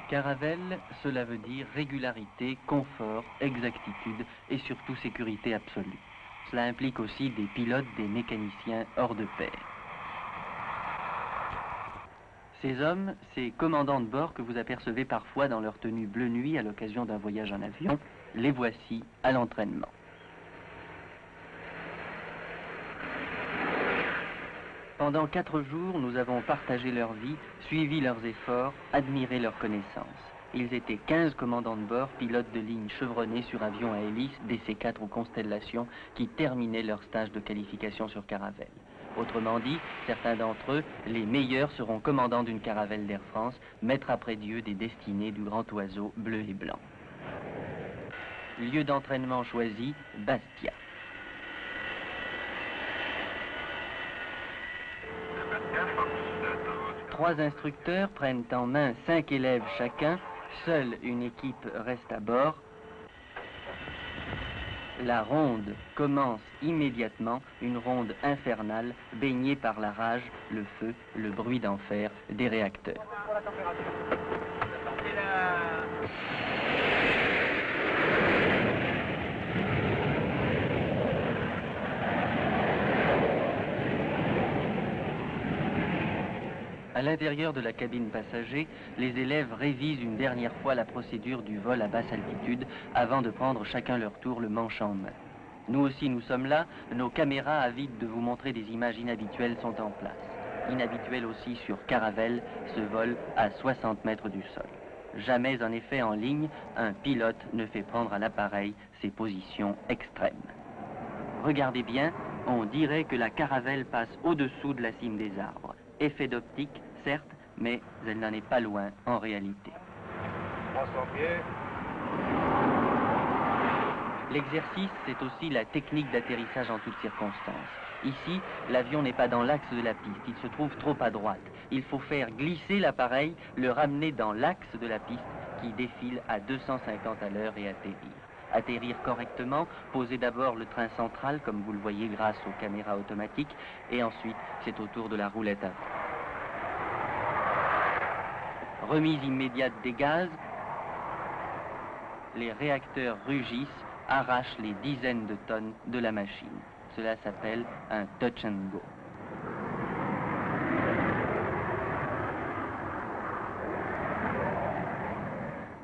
Caravelle, cela veut dire régularité, confort, exactitude et surtout sécurité absolue. Cela implique aussi des pilotes, des mécaniciens hors de pair. Ces hommes, ces commandants de bord que vous apercevez parfois dans leur tenue bleu nuit à l'occasion d'un voyage en avion, les voici à l'entraînement. Pendant 4 jours, nous avons partagé leur vie, suivi leurs efforts, admiré leurs connaissances. Ils étaient 15 commandants de bord, pilotes de ligne chevronnés sur avions à hélice, DC-4 ou Constellation, qui terminaient leur stage de qualification sur Caravelle. Autrement dit, certains d'entre eux, les meilleurs, seront commandants d'une Caravelle d'Air France, maîtres après Dieu des destinées du grand oiseau bleu et blanc. Lieu d'entraînement choisi, Bastia. Trois instructeurs prennent en main 5 élèves chacun. Seule une équipe reste à bord. La ronde commence immédiatement, une ronde infernale, baignée par la rage, le feu, le bruit d'enfer des réacteurs. À l'intérieur de la cabine passager, les élèves révisent une dernière fois la procédure du vol à basse altitude avant de prendre chacun leur tour le manche en main. Nous aussi, nous sommes là. Nos caméras, avides de vous montrer des images inhabituelles, sont en place. Inhabituel aussi sur Caravelle, ce vol à 60 mètres du sol. Jamais, en effet, en ligne, un pilote ne fait prendre à l'appareil ces positions extrêmes. Regardez bien, on dirait que la Caravelle passe au-dessous de la cime des arbres. Effet d'optique, certes, mais elle n'en est pas loin en réalité. 300 pieds. L'exercice, c'est aussi la technique d'atterrissage en toutes circonstances. Ici, l'avion n'est pas dans l'axe de la piste, il se trouve trop à droite. Il faut faire glisser l'appareil, le ramener dans l'axe de la piste qui défile à 250 à l'heure et atterrir. Atterrir correctement, poser d'abord le train central, comme vous le voyez grâce aux caméras automatiques, et ensuite, c'est au tour de la roulette avant. Remise immédiate des gaz, les réacteurs rugissent, arrachent les dizaines de tonnes de la machine. Cela s'appelle un touch and go.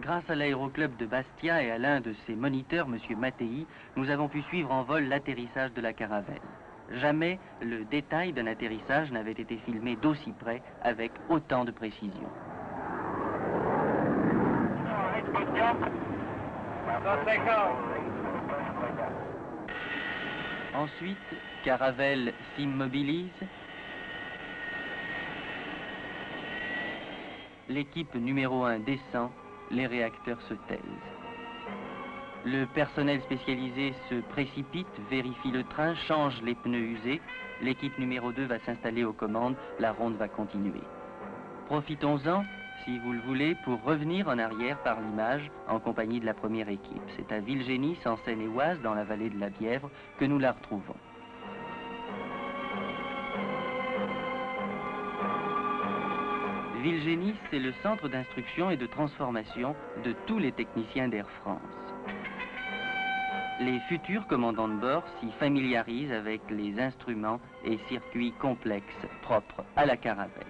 Grâce à l'aéroclub de Bastia et à l'un de ses moniteurs, M. Mattei, nous avons pu suivre en vol l'atterrissage de la Caravelle. Jamais le détail d'un atterrissage n'avait été filmé d'aussi près avec autant de précision. Ensuite, Caravelle s'immobilise. L'équipe numéro 1 descend. Les réacteurs se taisent. Le personnel spécialisé se précipite, vérifie le train, change les pneus usés. L'équipe numéro 2 va s'installer aux commandes, la ronde va continuer. Profitons-en, si vous le voulez, pour revenir en arrière par l'image en compagnie de la première équipe. C'est à Villegénis, en Seine-et-Oise, dans la vallée de la Bièvre, que nous la retrouvons. Villegénis, c'est le centre d'instruction et de transformation de tous les techniciens d'Air France. Les futurs commandants de bord s'y familiarisent avec les instruments et circuits complexes propres à la Caravelle.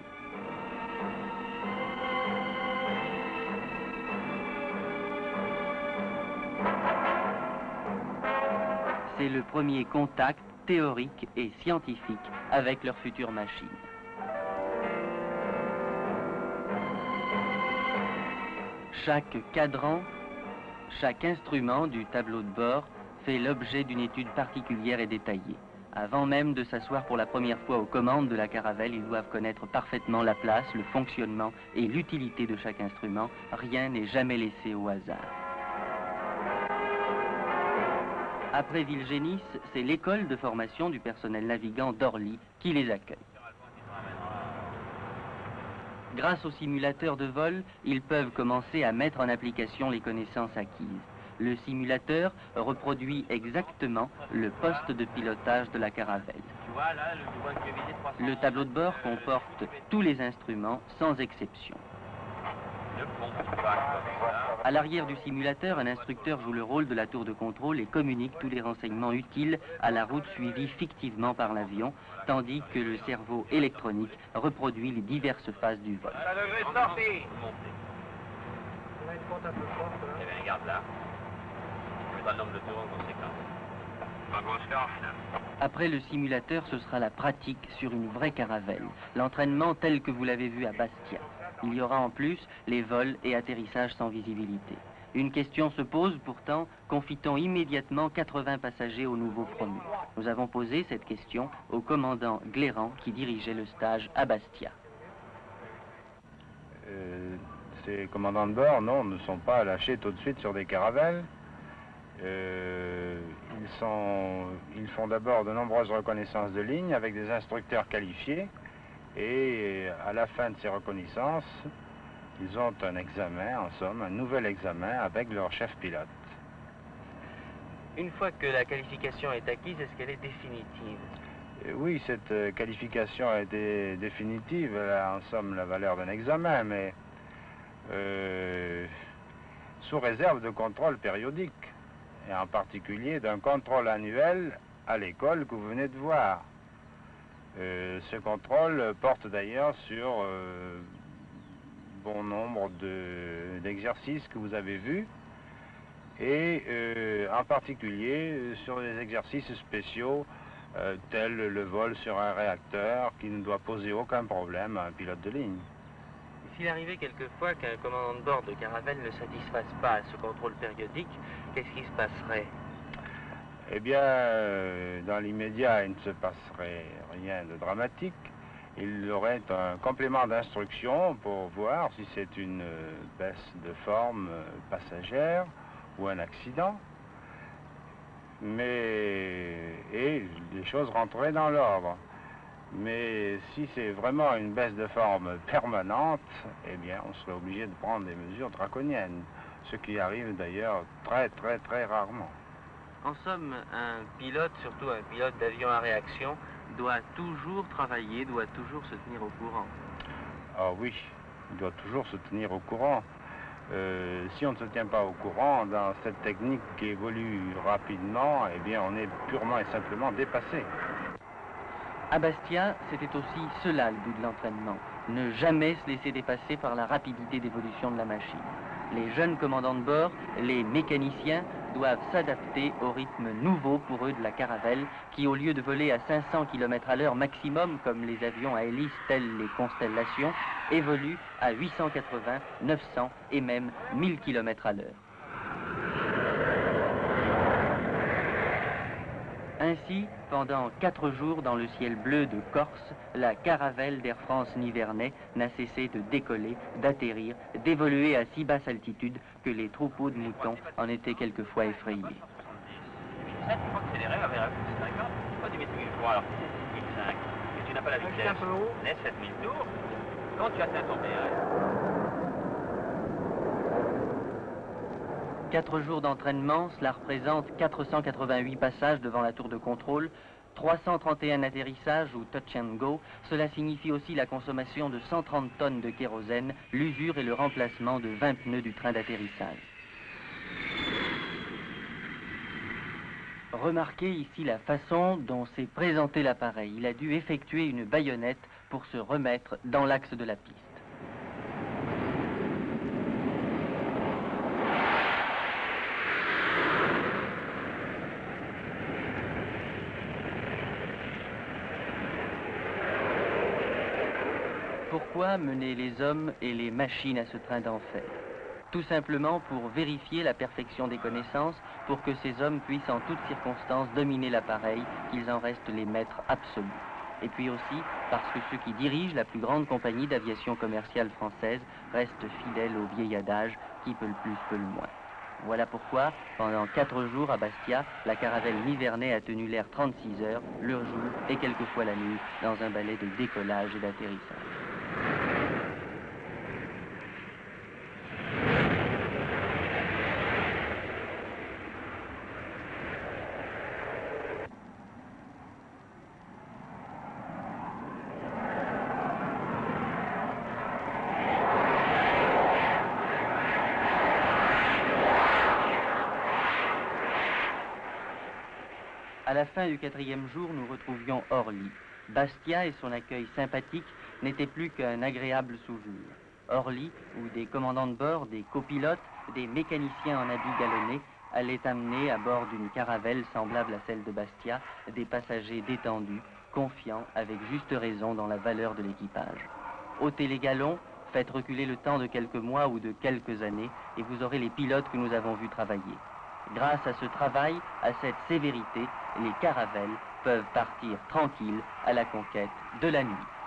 C'est le premier contact théorique et scientifique avec leur future machine. Chaque cadran, chaque instrument du tableau de bord fait l'objet d'une étude particulière et détaillée. Avant même de s'asseoir pour la première fois aux commandes de la Caravelle, ils doivent connaître parfaitement la place, le fonctionnement et l'utilité de chaque instrument. Rien n'est jamais laissé au hasard. Après Villegénis, c'est l'école de formation du personnel navigant d'Orly qui les accueille. Grâce au simulateur de vol, ils peuvent commencer à mettre en application les connaissances acquises. Le simulateur reproduit exactement le poste de pilotage de la Caravelle. Le tableau de bord comporte tous les instruments sans exception. À l'arrière du simulateur, un instructeur joue le rôle de la tour de contrôle et communique tous les renseignements utiles à la route suivie fictivement par l'avion, tandis que le cerveau électronique reproduit les diverses phases du vol. À degré de sortie. Là, il compte un peu fort, là. Eh bien, garde là. Je mettrai le nombre de tours en conséquence. Pas grosse charge. Après le simulateur, ce sera la pratique sur une vraie caravelle, l'entraînement tel que vous l'avez vu à Bastia. Il y aura en plus les vols et atterrissages sans visibilité. Une question se pose pourtant, confie-t-on immédiatement 80 passagers au nouveau promu? Nous avons posé cette question au commandant Gléran qui dirigeait le stage à Bastia. Ces commandants de bord, non, ne sont pas lâchés tout de suite sur des caravelles. Ils font d'abord de nombreuses reconnaissances de ligne avec des instructeurs qualifiés et à la fin de ces reconnaissances, ils ont un examen, en somme, un nouvel examen avec leur chef pilote. Une fois que la qualification est acquise, est-ce qu'elle est définitive? Oui, cette qualification a été définitive, elle a en somme la valeur d'un examen, mais sous réserve de contrôle périodique, et en particulier d'un contrôle annuel à l'école que vous venez de voir. Ce contrôle porte d'ailleurs sur bon nombre d'exercices que vous avez vus, et en particulier sur des exercices spéciaux tels le vol sur un réacteur qui ne doit poser aucun problème à un pilote de ligne. S'il arrivait quelquefois qu'un commandant de bord de caravelle ne satisfasse pas à ce contrôle périodique, qu'est-ce qui se passerait? Eh bien, dans l'immédiat, il ne se passerait rien de dramatique. Il aurait un complément d'instruction pour voir si c'est une baisse de forme passagère ou un accident. Et les choses rentreraient dans l'ordre. Mais si c'est vraiment une baisse de forme permanente, eh bien, on serait obligé de prendre des mesures draconiennes, ce qui arrive d'ailleurs très rarement. En somme, un pilote, surtout un pilote d'avion à réaction, doit toujours travailler, doit toujours se tenir au courant. Ah oui, il doit toujours se tenir au courant. Si on ne se tient pas au courant, dans cette technique qui évolue rapidement, eh bien, on est purement et simplement dépassé. À Bastia, c'était aussi cela le but de l'entraînement, ne jamais se laisser dépasser par la rapidité d'évolution de la machine. Les jeunes commandants de bord, les mécaniciens, doivent s'adapter au rythme nouveau pour eux de la caravelle qui, au lieu de voler à 500 km à l'heure maximum comme les avions à hélice tels les Constellations, évolue à 880, 900 et même 1000 km à l'heure. Ainsi, pendant 4 jours dans le ciel bleu de Corse, la caravelle d'Air France Nivernais n'a cessé de décoller, d'atterrir, d'évoluer à si basse altitude que les troupeaux de moutons en étaient quelquefois effrayés. 1005, il faut accélérer vers 50. Pourquoi tu mets 1000 tours alors 1005. Et tu n'as pas la vitesse. Un peu haut. Laisse 7000 tours. Quand tu atteins ton PRS. 4 jours d'entraînement, cela représente 488 passages devant la tour de contrôle, 331 atterrissages ou touch and go. Cela signifie aussi la consommation de 130 tonnes de kérosène, l'usure et le remplacement de 20 pneus du train d'atterrissage. Remarquez ici la façon dont s'est présenté l'appareil. Il a dû effectuer une baïonnette pour se remettre dans l'axe de la piste. Pourquoi mener les hommes et les machines à ce train d'enfer? Tout simplement pour vérifier la perfection des connaissances, pour que ces hommes puissent en toutes circonstances dominer l'appareil, qu'ils en restent les maîtres absolus. Et puis aussi parce que ceux qui dirigent la plus grande compagnie d'aviation commerciale française restent fidèles au vieil adage « qui peut le plus peut le moins ». Voilà pourquoi, pendant 4 jours à Bastia, la caravelle Nivernais a tenu l'air 36 heures, le jour et quelquefois la nuit, dans un balai de décollage et d'atterrissage. À la fin du 4e jour, nous retrouvions Orly. Bastia et son accueil sympathique n'étaient plus qu'un agréable souvenir. Orly, où des commandants de bord, des copilotes, des mécaniciens en habits galonnés allaient amener à bord d'une caravelle semblable à celle de Bastia des passagers détendus, confiants, avec juste raison dans la valeur de l'équipage. Ôtez les galons, faites reculer le temps de quelques mois ou de quelques années et vous aurez les pilotes que nous avons vus travailler. Grâce à ce travail, à cette sévérité, les caravelles peuvent partir tranquilles à la conquête de la nuit.